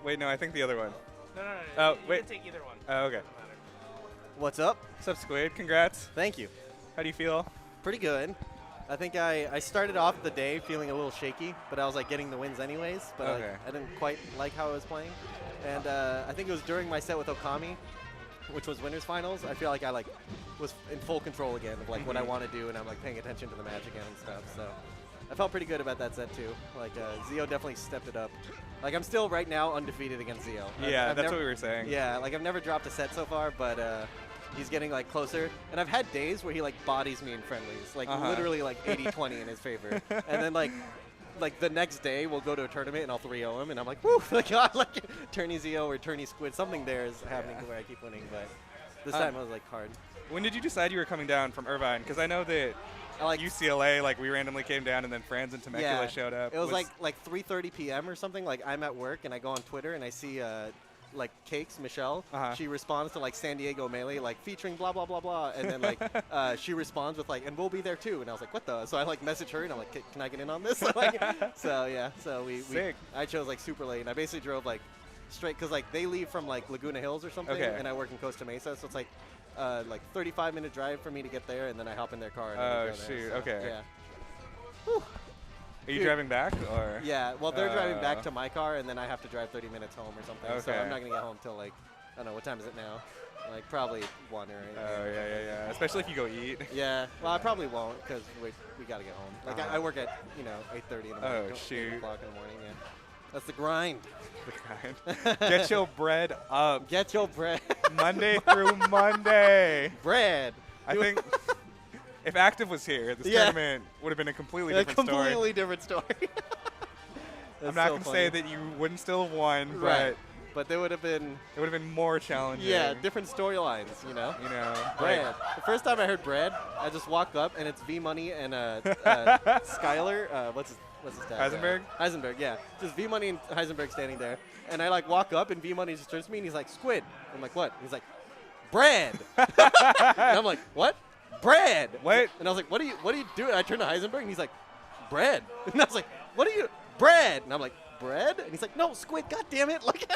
Wait, no, I think the other one. No. Oh, You wait. can take either one. Oh, okay. Doesn't matter. What's up? What's up, Squid? Congrats. Thank you. How do you feel? Pretty good. I think I started off the day feeling a little shaky, but I was like getting the wins anyways. But Okay. I didn't quite like how I was playing. And I think it was during my set with Okami, which was winners finals. I feel like I was in full control again of like what I want to do, and I'm like paying attention to the match again and stuff. So I felt pretty good about that set too. Like Zio definitely stepped it up. Like I'm still right now undefeated against Zio. Yeah, I've that's never, what we were saying. Yeah, like I've never dropped a set so far, but he's getting like closer. And I've had days where he like bodies me in friendlies, like literally like 80-20 in his favor. And then like the next day we'll go to a tournament and I'll 3-0 him, and I'm like, woo, like tourney Zio or tourney Squid, something there is happening to where I keep winning. But this time I was like hard. When did you decide you were coming down from Irvine? Because I know that UCLA, like we randomly came down, and then Franz and Temecula showed up. It was like 3:30 p.m. or something. Like I'm at work and I go on Twitter and I see like Cakes Michelle. She responds to like San Diego Melee, like featuring blah blah blah blah, and then like she responds with like, and we'll be there too. And I was like, what the? So I like message her and I'm like, can I get in on this? Like, so yeah, so I chose like super late, and I basically drove like straight because like they leave from like Laguna Hills or something, and I work in Costa Mesa, so it's like 35-minute drive for me to get there, and then I hop in their car. And oh go shoot! So, okay. Yeah. Whew. Are you driving back, or? Yeah. Well, they're driving back to my car, and then I have to drive 30 minutes home or something. Okay. So I'm not gonna get home till like I don't know what time is it now. Like probably 1 or. Oh yeah. Especially if you go eat. Yeah. Well, I probably won't because we gotta get home. Like I work at 8:30 in the morning. Oh shoot! 8 o'clock in the morning. Yeah. That's the grind. The grind. Get your bread up. Get your bread. Monday through Monday. Bread. I think if Active was here, this tournament would have been a completely different story. Completely different story. I'm not going to say that you wouldn't still have won, but there would have been. It would have been more challenging. Yeah, different storylines, you know. Bread. Like, the first time I heard bread, I just walked up and it's V Money and Skyler. What's his tag? Heisenberg? Heisenberg, yeah. Just V Money and Heisenberg standing there, and I like walk up and V Money just turns to me and he's like, "Squid." I'm like, "What?" He's like, "Bread." And I'm like, "What? Bread?" What? And I was like, "What are you doing?" And I turned to Heisenberg and he's like, "Bread." And I was like, "What are you? Bread?" And I'm like, "Bread?" And he's like, "No, Squid. God damn it!" Like.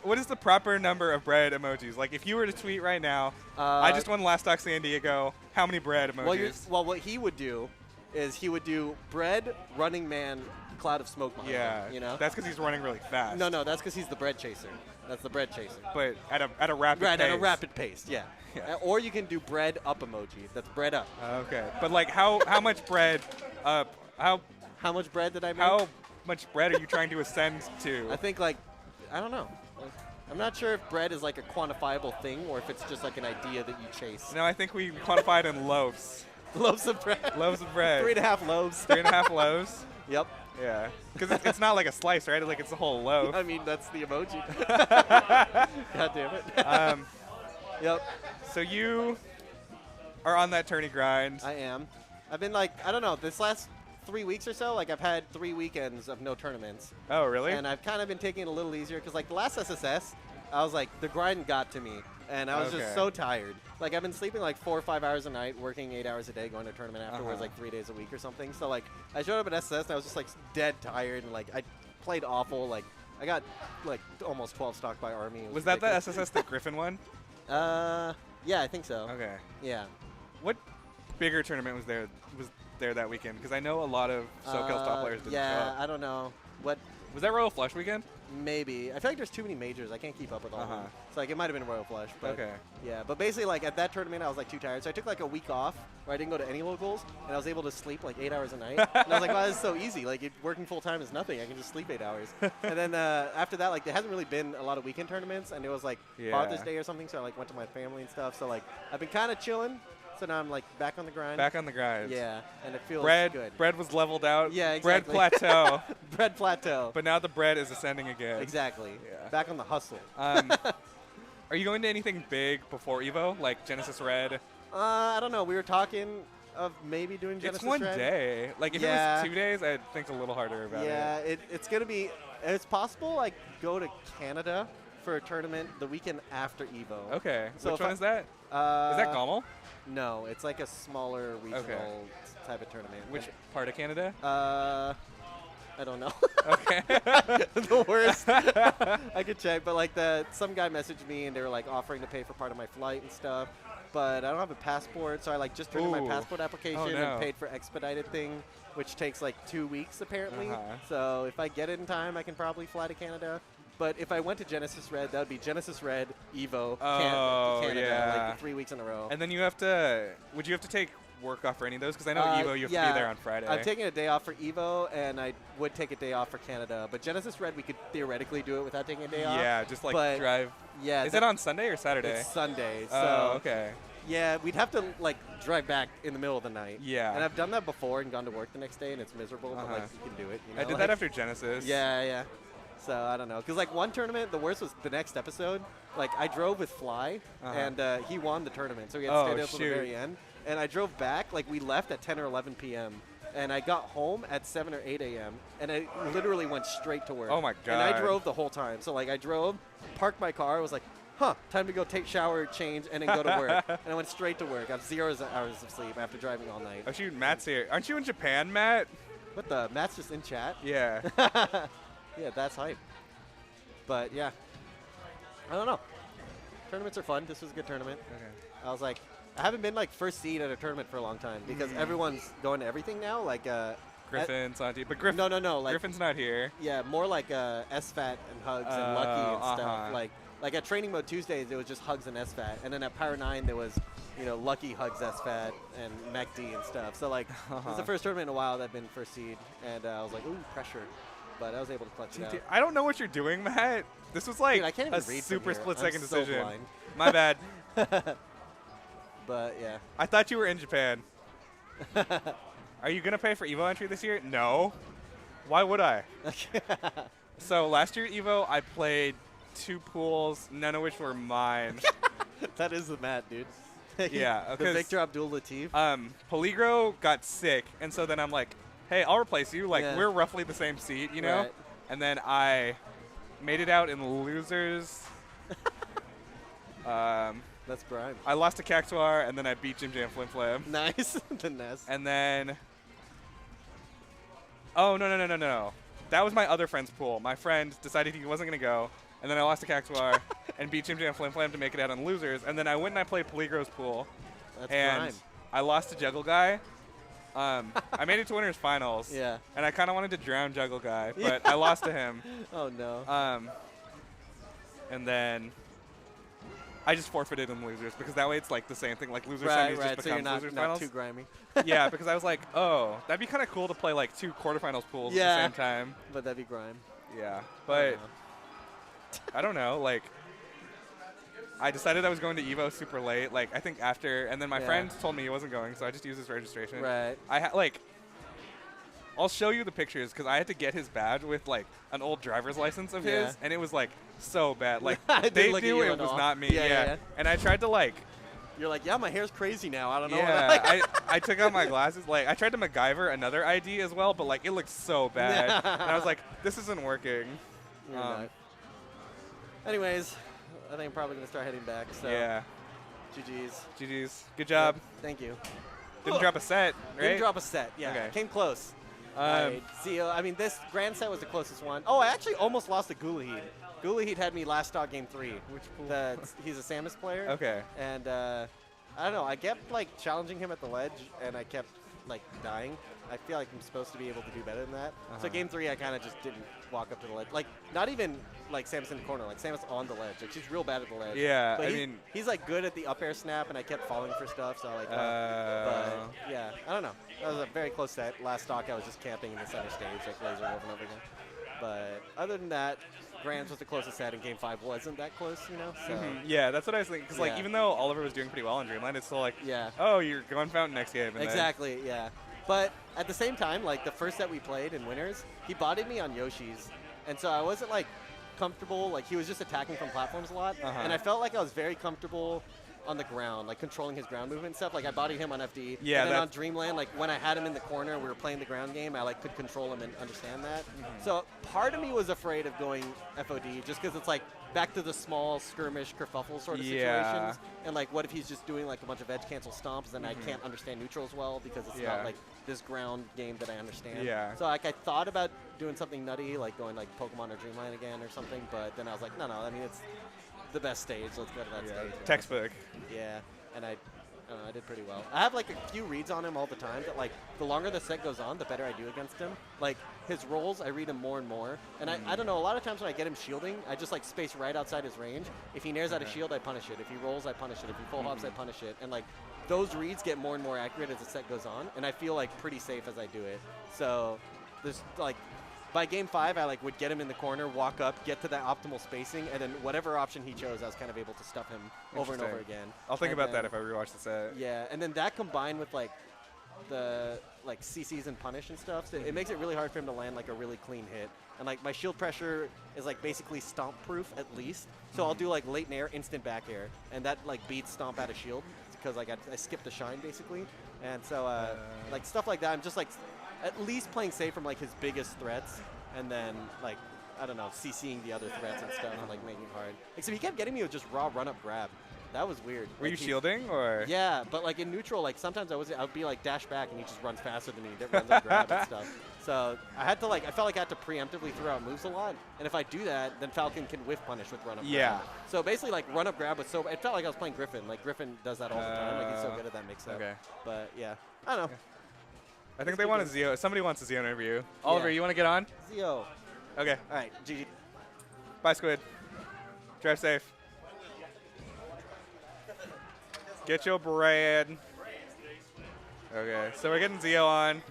What is the proper number of bread emojis? Like, if you were to tweet right now, I just won Last Talk San Diego. How many bread emojis? Well, what he would do is he would do bread, running man, cloud of smoke behind him, you know? That's because he's running really fast. No, that's because he's the bread chaser. That's the bread chaser. But at a rapid pace. Right, at a rapid pace, yeah. Or you can do bread up emoji. That's bread up. Okay. But, like, how much bread up? How much bread did I make? How much bread are you trying to ascend to? I think, like, I don't know. I'm not sure if bread is, like, a quantifiable thing or if it's just, like, an idea that you chase. No, I think we quantify it in loaves. Loaves of bread? Loaves of bread. 3.5 loaves. 3.5 loaves? Yep. Yeah. Because it's not like a slice, right? Like, it's a whole loaf. I mean, that's the emoji. God damn it. Yep. So you are on that tourney grind. I am. I've been, like, I don't know, this last 3 weeks or so, like, I've had 3 weekends of no tournaments. Oh, really? And I've kind of been taking it a little easier because, like, the last SSS, I was like, the grind got to me. And I was just so tired. Like, I've been sleeping like 4 or 5 hours a night, working 8 hours a day, going to a tournament afterwards, like 3 days a week or something. So, like, I showed up at SSS and I was just, like, dead tired. And, like, I played awful. Like, I got, like, almost 12 stock by Army. Was that the SSS that Griffin won? Yeah, I think so. Okay. Yeah. What bigger tournament was there that weekend? Because I know a lot of SoCal's top players didn't show up. I don't know. What was that Royal Flush weekend? Maybe. I feel like there's too many majors. I can't keep up with all of them. So, like, it might have been Royal Flush. But okay. Yeah, but basically, like, at that tournament, I was, like, too tired. So I took, like, a week off where I didn't go to any locals, and I was able to sleep, like, 8 hours a night. And I was like, wow, this is so easy. Like, working full-time is nothing. I can just sleep 8 hours. And then after that, like, there hasn't really been a lot of weekend tournaments, and it was, like, Father's Day or something, so I, like, went to my family and stuff. So, like, I've been kind of chilling. So now I'm, like, back on the grind. Back on the grind. Yeah, and it feels good. Bread was leveled out. Yeah, exactly. Bread plateau. Bread plateau. But now the bread is ascending again. Exactly. Yeah. Back on the hustle. Are you going to anything big before EVO, like Genesis Red? I don't know. We were talking of maybe doing Genesis Red. It's one day. Like, if it was 2 days, I'd think a little harder about it. Yeah, it's going to be – it's possible, like, go to Canada for a tournament the weekend after EVO. Okay. So which one is that? Is that Gommel? No, it's like a smaller regional type of tournament. Which part of Canada? I don't know. Okay. The worst. I could check, but like some guy messaged me and they were like offering to pay for part of my flight and stuff. But I don't have a passport, so I like just turned in my passport application and paid for expedited thing, which takes like 2 weeks apparently. So if I get it in time, I can probably fly to Canada. But if I went to Genesis Red, that would be Genesis Red, Evo, Canada, like 3 weeks in a row. And then you have to, would you have to take work off for any of those? Because I know Evo, you have to be there on Friday. I'm taking a day off for Evo, and I would take a day off for Canada. But Genesis Red, we could theoretically do it without taking a day off. Yeah, just like drive. Yeah. Is it on Sunday or Saturday? It's Sunday. Oh, okay. Yeah, we'd have to like drive back in the middle of the night. Yeah. And I've done that before and gone to work the next day, and it's miserable, but like you can do it. You know? I did that after Genesis. Yeah, yeah. So I don't know, because like one tournament, the worst was the next episode. Like I drove with Fly, and he won the tournament, so we had to stay there till the very end. And I drove back, like we left at 10 or 11 p.m. And I got home at 7 or 8 a.m. And I literally went straight to work. Oh my god! And I drove the whole time. So like I drove, parked my car, was like, time to go take shower, change, and then go to work. And I went straight to work. I have 0 hours of sleep after driving all night. Oh shoot, Matt's here. Aren't you in Japan, Matt? What the? Matt's just in chat? Yeah. Yeah, that's hype. But yeah, I don't know. Tournaments are fun. This was a good tournament. Okay. I was like, I haven't been like first seed at a tournament for a long time because everyone's going to everything now. Like Griffin, Santi, but Griffin. No. Like, Griffin's not here. Yeah, more like SFAT and Hugs and Lucky and stuff. Like at Training Mode Tuesdays, there was just Hugs and SFAT, and then at Power 9 there was, Lucky, Hugs, SFAT, and MacD and stuff. So like, it was the first tournament in a while that I've been first seed, and I was like, ooh, pressure. But I was able to clutch it out. I don't know what you're doing, Matt. This was like I can't even a read super split-second so decision. blind. My bad. But yeah. I thought you were in Japan. Are you gonna pay for Evo entry this year? No. Why would I? So last year Evo, I played 2 pools, none of which were mine. That is the Matt, dude. Yeah. The Victor Abdul Latif. Peligro got sick, and so then I'm like, hey, I'll replace you. Like, we're roughly the same seat, you know? Right. And then I made it out in losers. That's Brian. I lost to Cactuar, and then I beat Jim Jam Flim Flam. Nice. The Nest. And then... Oh, no. That was my other friend's pool. My friend decided he wasn't going to go, and then I lost to Cactuar and beat Jim Jam Flim Flam to make it out on losers. And then I went and I played Peligro's pool. That's and Brian. I lost to Juggle Guy. I made it to winners finals. Yeah. And I kind of wanted to drown Juggle Guy, but I lost to him. Oh no. And then I just forfeited in losers because that way it's like the same thing. Like losers right, semis just so you're becomes losers not finals. too grimy. Yeah, because I was like, oh, that'd be kind of cool to play like 2 quarterfinals pools at the same time. But that'd be grime. Yeah, but I don't know. Like, I decided I was going to Evo super late. Like, I think after, and then my friend told me he wasn't going, so I just used his registration. Right. I'll show you the pictures because I had to get his badge with like an old driver's license of his, and it was like so bad. Like they knew it was not me. Yeah. And I tried to like. You're like, yeah, my hair's crazy now. I don't know. Yeah, I took out my glasses. Like, I tried to MacGyver another ID as well, but like it looked so bad, and I was like, this isn't working. Anyways, I think I'm probably gonna start heading back. So yeah. GG's. Good job. Yeah, thank you. Didn't drop a set, right? Didn't drop a set. Yeah. Okay. Came close. I mean, this grand set was the closest one. Oh, I actually almost lost to Gulahid. Gulahid had me last stock game 3. Which pool? He's a Samus player. Okay. And I don't know. I kept like challenging him at the ledge, and I kept like dying. I feel like I'm supposed to be able to do better than that. So game 3, I kind of just didn't walk up to the ledge. Like, not even like Samus in the corner. Like Samus on the ledge. Like she's real bad at the ledge. Yeah. But he's like good at the up air snap, and I kept falling for stuff. So like, but yeah, I don't know. That was a very close set. Last stock, I was just camping in the center stage, like laser over and over again. But other than that, Grands was the closest set, and game 5 wasn't that close, you know? So yeah, that's what I was thinking. Because like, even though Oliver was doing pretty well in Dreamland, it's still like, oh, you're going Fountain next game. And exactly, yeah. But at the same time, like the first set we played in winners, he bodied me on Yoshi's. And so I wasn't like comfortable. Like he was just attacking from platforms a lot. And I felt like I was very comfortable on the ground, like controlling his ground movement and stuff. Like I bodied him on FD. Yeah. And then on Dreamland, like when I had him in the corner, we were playing the ground game. I like could control him and understand that. So part of me was afraid of going FOD just because it's like back to the small skirmish kerfuffle sort of situations. And like, what if he's just doing like a bunch of edge cancel stomps, and I can't understand neutrals well because it's not like this ground game that I understand. Yeah. So like I thought about doing something nutty, like going like Pokemon or Dreamland again or something, but then I was like, no, I mean it's the best stage. Let's go to that stage. Textbook. Yeah, and I did pretty well. I have like a few reads on him all the time that like the longer the set goes on, the better I do against him. Like his rolls, I read him more and more. And I don't know, a lot of times when I get him shielding, I just like space right outside his range. If he nairs out a shield, I punish it. If he rolls, I punish it. If he full hops, I punish it. And like those reads get more and more accurate as the set goes on, and I feel like pretty safe as I do it. So there's like by game 5, I like would get him in the corner, walk up, get to that optimal spacing, and then whatever option he chose, I was kind of able to stuff him over and over again. I'll think about that if I rewatch the set. Yeah, and then that combined with like the like CCs and punish and stuff, so it makes it really hard for him to land like a really clean hit. And like my shield pressure is like basically stomp proof at least. So I'll do like late nair, instant back air, and that like beats stomp out of shield because like I skipped the shine basically. And so like stuff like that, I'm just like at least playing safe from like his biggest threats, and then like I don't know, CCing the other threats and stuff and like making it hard. Except he kept getting me with just raw run up grab. That was weird. Were like you shielding or? Yeah, but like in neutral, like sometimes I would be like dash back and he just runs faster than me. That runs up grab and stuff. So I had to like I felt like I had to preemptively throw out moves a lot. And if I do that, then Falcon can whiff punish with run up grab. So basically like run up grab was so it felt like I was playing Griffin. Like Griffin does that all the time. Like he's so good at that mix up. Okay. But yeah, I don't know. I think they want a Zeo. Somebody wants a Zeo interview. Oliver, you want to get on? Zeo. Okay. All right. GG. Bye, Squid. Drive safe. Get your bread. Okay, so we're getting Zeo on.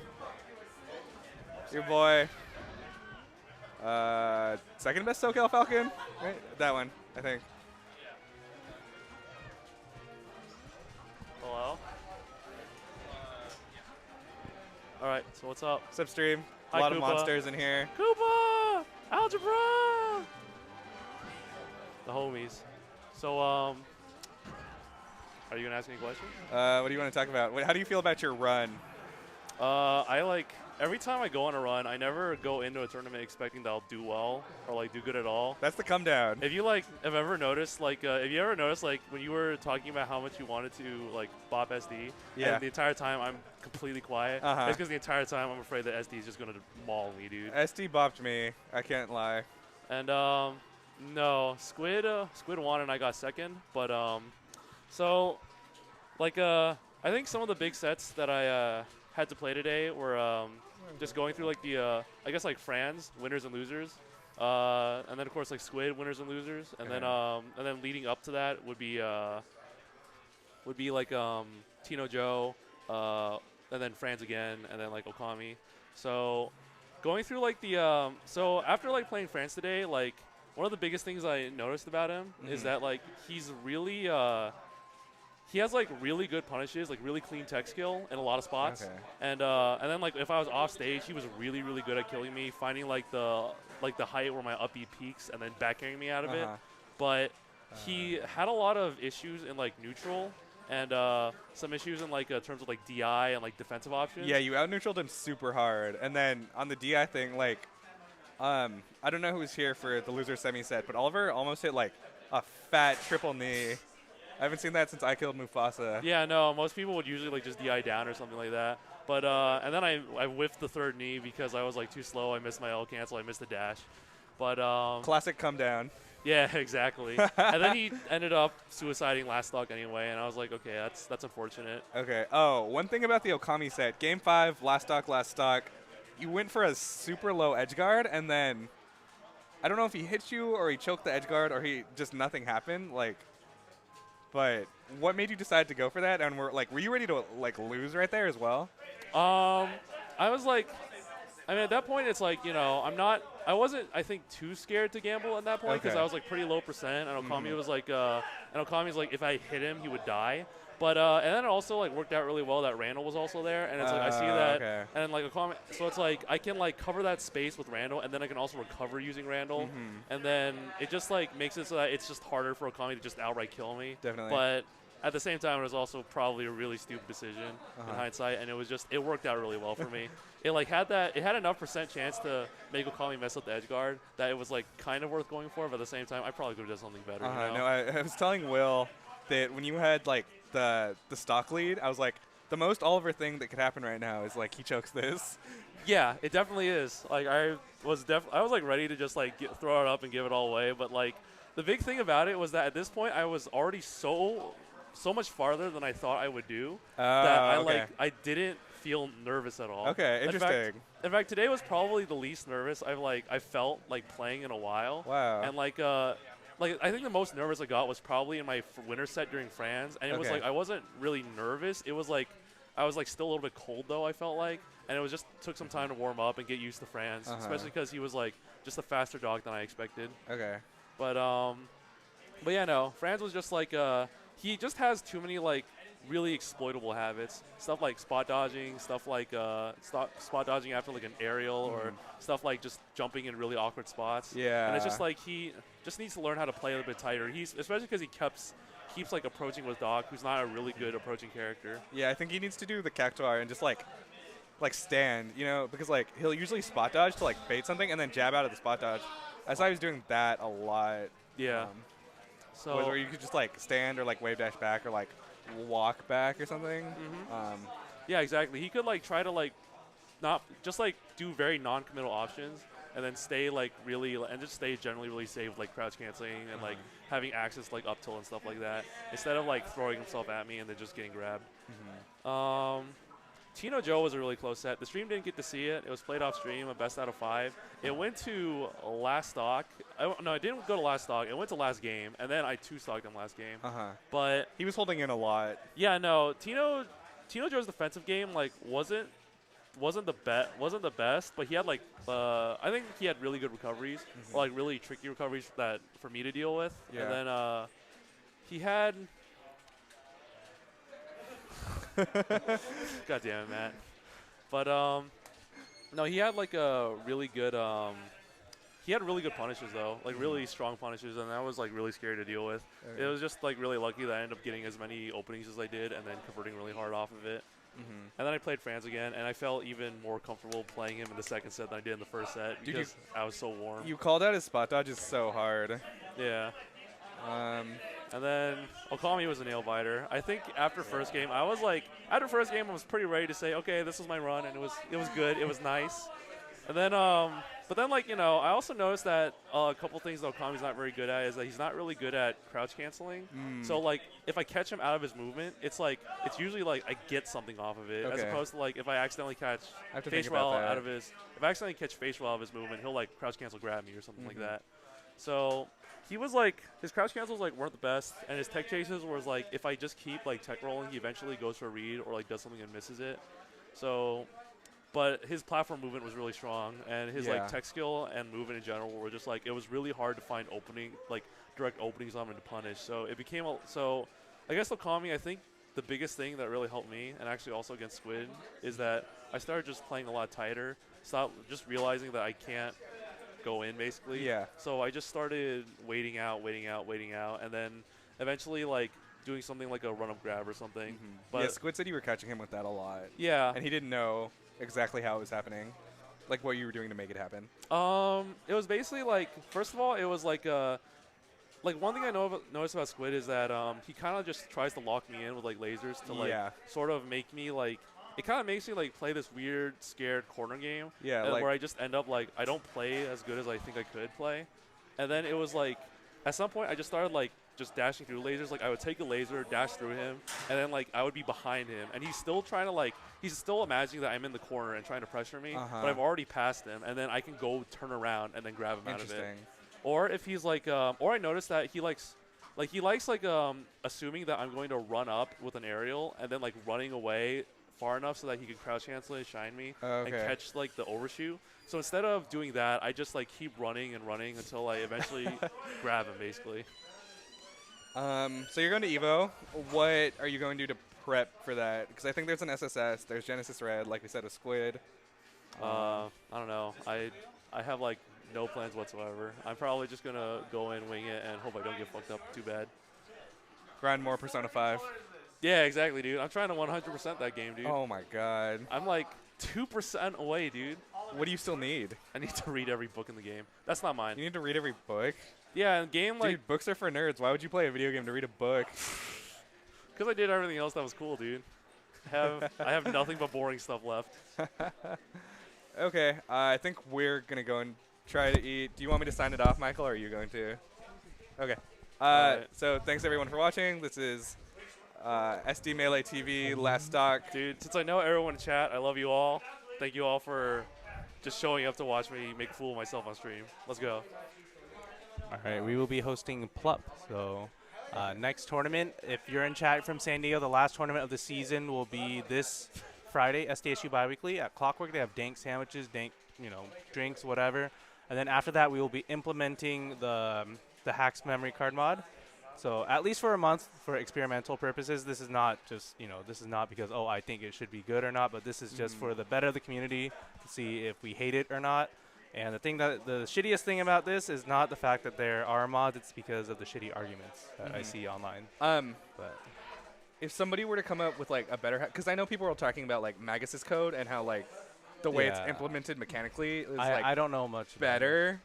Your boy. Second best SoCal Falcon? Right? That one, I think. Hello? Alright, so what's up? What's up, stream? Hi, a lot Koopa. of monsters in here. Koopa! Algebra! The homies. So, are you going to ask me a question? What do you want to talk about? How do you feel about your run? I like, every time I go on a run, I never go into a tournament expecting that I'll do well or like do good at all. That's the come down. If you like, have ever noticed, like, if you ever noticed, like, when you were talking about how much you wanted to, like, bop SD, and the entire time I'm completely quiet, it's because the entire time I'm afraid that SD is just going to maul me, dude. SD bopped me. I can't lie. And, no, Squid won and I got second, but, so, like, I think some of the big sets that I had to play today were just going through, like, the, I guess, like, Franz, winners and losers. And then, of course, like, Squid, winners and losers. And then leading up to that would be like, Tino Joe, and then Franz again, and then, like, Okami. So, going through, like, the, so after, like, playing Franz today, like, one of the biggest things I noticed about him is that, like, he's really, he has like really good punishes, like really clean tech skill in a lot of spots. Okay. And then like if I was off stage, he was really good at killing me, finding like the height where my up B peaks and then back airing me out of it. But he had a lot of issues in like neutral and some issues in like terms of like DI and like defensive options. Yeah, you out neutraled him super hard, and then on the DI thing, like, I don't know who's here for the loser semi set, but Oliver almost hit like a fat triple knee. I haven't seen that since I killed Mufasa. Yeah, no, most people would usually like just DI down or something like that. But and then I whiffed the third knee because I was like too slow. I missed my L cancel. I missed the dash. But classic come down. Yeah, exactly. And then he ended up suiciding last stock anyway, and I was like, okay, that's unfortunate. Okay. Oh, one thing about the Okami set, game 5, last stock. You went for a super low edge guard, and then I don't know if he hit you or he choked the edge guard or he just nothing happened. Like. But what made you decide to go for that? And were you ready to like lose right there as well? I was like, I mean, at that point, it's like, you know, I wasn't, I think, too scared to gamble at that point because I was like pretty low percent. And Okami was like, and Okami's like, if I hit him, he would die. But and then it also like worked out really well that Randall was also there, and it's like I see that, and then like Okami, so it's like I can like cover that space with Randall, and then I can also recover using Randall, and then it just like makes it so that it's just harder for Okami to just outright kill me. Definitely. But at the same time, it was also probably a really stupid decision in hindsight, and it worked out really well for me. It had enough % chance to make Okami mess up the edge guard that it was like kind of worth going for, but at the same time, I probably could have done something better. You know? No, I was telling Will that when you had like the stock lead, I was like, the most Oliver thing that could happen right now is like he chokes this. Yeah, it definitely is. Like I was like ready to just like throw it up and give it all away, but like the big thing about it was that at this point I was already so much farther than I thought I would do that I didn't feel nervous at all. Okay, interesting. In fact, today was probably the least nervous I felt like playing in a while. Wow. And like I think the most nervous I got was probably in my winter set during France, and it was like I wasn't really nervous. It was like I was like still a little bit cold though, I felt like, and it was just took some time to warm up and get used to Franz, especially because he was like just a faster dog than I expected. Okay. But yeah, no, Franz was just like he just has too many like really exploitable habits, stuff like spot dodging, stuff like spot dodging after like an aerial, or stuff like just jumping in really awkward spots. Yeah. And it's just like he just needs to learn how to play a little bit tighter. He's especially because he keeps like approaching with Doc, who's not a really good approaching character. Yeah, I think he needs to do the cactuar and just like stand, you know, because like he'll usually spot dodge to like bait something and then jab out of the spot dodge. I saw he was doing that a lot. Yeah. So where you could just like stand or like wave dash back or like walk back or something. Yeah, exactly. He could like try to like not just like do very non-committal options and then stay like really and just stay generally really safe with like crouch canceling and like having access like up tilt and stuff like that instead of like throwing himself at me and then just getting grabbed. Tino Joe was a really close set. The stream didn't get to see it. It was played off stream, a best out of 5. It went to last stock. No, it didn't go to last stock. It went to last game, and then I 2-stocked him last game. But he was holding in a lot. Yeah, no, Tino Joe's defensive game like wasn't the best, but he had like I think he had really good recoveries, or like really tricky recoveries that for me to deal with. Yeah. And then he had. God damn it, Matt. But no, he had like a really good he had really good punishes though, like really strong punishes, and that was like really scary to deal with. It was just like really lucky that I ended up getting as many openings as I did and then converting really hard off of it. And then I played Franz again, and I felt even more comfortable playing him in the second set than I did in the first set because I was so warm. You called out his spot dodges so hard. Yeah. And then Okami was a nail biter. I think after first game, I was pretty ready to say, okay, this was my run, and it was good, it was nice. And then, but then like, you know, I also noticed that a couple things that Okami's not very good at is that he's not really good at crouch canceling. So like, if I catch him out of his movement, it's usually like I get something off of it, as opposed to like if I accidentally catch face well out of his, if I accidentally catch face well out of his movement, he'll like crouch cancel grab me or something like that. So he was like, his crouch cancels like weren't the best, and his tech chases was like, if I just keep like tech rolling, he eventually goes for a read or like does something and misses it. So, but his platform movement was really strong, and his like tech skill and movement in general were just like, it was really hard to find direct openings on him to punish. So it became so I guess Okami, I think the biggest thing that really helped me, and actually also against Squid, is that I started just playing a lot tighter, just realizing that I can't go in basically. Yeah. So I just started waiting out, and then eventually like doing something like a run-up grab or something. But yeah, Squid said you were catching him with that a lot. Yeah. And he didn't know exactly how it was happening, like what you were doing to make it happen. It was basically like, first of all, it was like one thing I noticed about Squid is that he kind of just tries to lock me in with like lasers to like sort of make me like. It kind of makes me like play this weird, scared corner game. Yeah, like where I just end up like I don't play as good as I think I could play, and then it was like at some point I just started like just dashing through lasers. Like I would take a laser, dash through him, and then like I would be behind him, and he's still trying to he's still imagining that I'm in the corner and trying to pressure me, but I've already passed him, and then I can go turn around and then grab him out of it. Or if he's like, or I noticed that he likes assuming that I'm going to run up with an aerial and then like running away far enough so that he can crouch cancel and shine me and catch like the overshoot. So instead of doing that, I just like keep running and running until I eventually grab him basically. So you're going to Evo. What are you going to do to prep for that? Because I think there's an SSS, there's Genesis Red, like we said, a Squid. I don't know. I have like no plans whatsoever. I'm probably just gonna go in, wing it, and hope I don't get fucked up too bad. grind more Persona 5. Yeah, exactly, dude. I'm trying to 100% that game, dude. Oh my god. I'm like 2% away, dude. What do you still need? I need to read every book in the game. That's not mine. You need to read every book? Yeah, in game like. Dude, books are for nerds. Why would you play a video game to read a book? Because I did everything else that was cool, dude. I have nothing but boring stuff left. Okay, I think we're going to go and try to eat. Do you want me to sign it off, Michael, or are you going to? Okay. Right. So thanks, everyone, for watching. This is SDMTV, Last Stock. Dude, since I know everyone in chat, I love you all. Thank you all for just showing up to watch me make a fool of myself on stream. Let's go. All right, we will be hosting Plup. So next tournament, if you're in chat from San Diego, the last tournament of the season will be this Friday, SDSU Biweekly at Clockwork. They have dank sandwiches, dank, drinks, whatever. And then after that, we will be implementing the Hacks memory card mod. So at least for a month, for experimental purposes, this is not just, this is not because, I think it should be good or not, but this is just for the better of the community to see if we hate it or not. And the shittiest thing about this is not the fact that there are mods, it's because of the shitty arguments that I see online. But if somebody were to come up with like a better, because I know people are talking about like Magus's code and how like the way it's implemented mechanically is I don't know much better.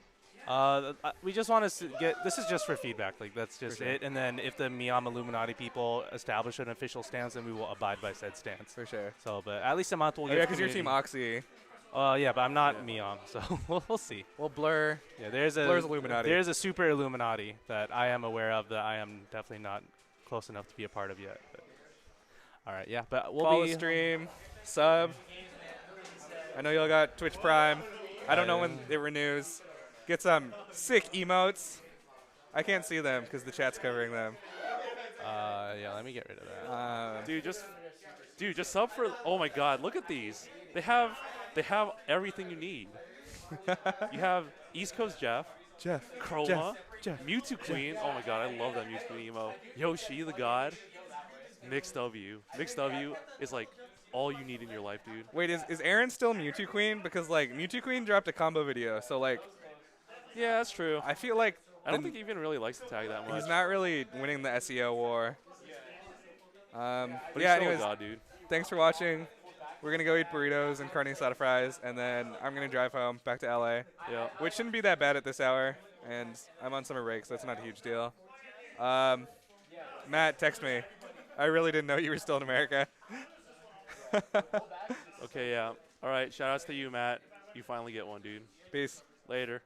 We just want to get, this is just for feedback, like that's just For sure. it. And then if the Miam Illuminati people establish an official stance, then we will abide by said stance. For sure. So, but at least a month will Yeah, because you're Team Oxy. Yeah, but I'm not Miam, so we'll see. Well, Blur. Yeah, Blur's Illuminati. There's a super Illuminati that I am aware of that I am definitely not close enough to be a part of yet. But. All right, yeah, but we'll Follow be the stream, sub. I know y'all got Twitch Prime. I don't know when it renews. Get some sick emotes. I can't see them because the chat's covering them. Yeah, let me get rid of that. Dude, just sub for. Oh my God, look at these. They have everything you need. You have East Coast Jeff, Chroma, Mewtwo Queen. Oh my God, I love that Mewtwo Queen emo. Yoshi the God, Mixed W. Mixed W is like all you need in your life, dude. Wait, is Aaron still Mewtwo Queen? Because like Mewtwo Queen dropped a combo video, so like. Yeah, that's true. I feel like I don't think he even really likes to tag that much. He's not really winning the SEO war. But yeah, he's still anyways, a god, dude. Thanks for watching. We're going to go eat burritos and carne asada fries, and then I'm going to drive home back to LA, which shouldn't be that bad at this hour, and I'm on summer break, so that's not a huge deal. Matt, text me. I really didn't know you were still in America. Okay, yeah. All right, shout-outs to you, Matt. You finally get one, dude. Peace. Later.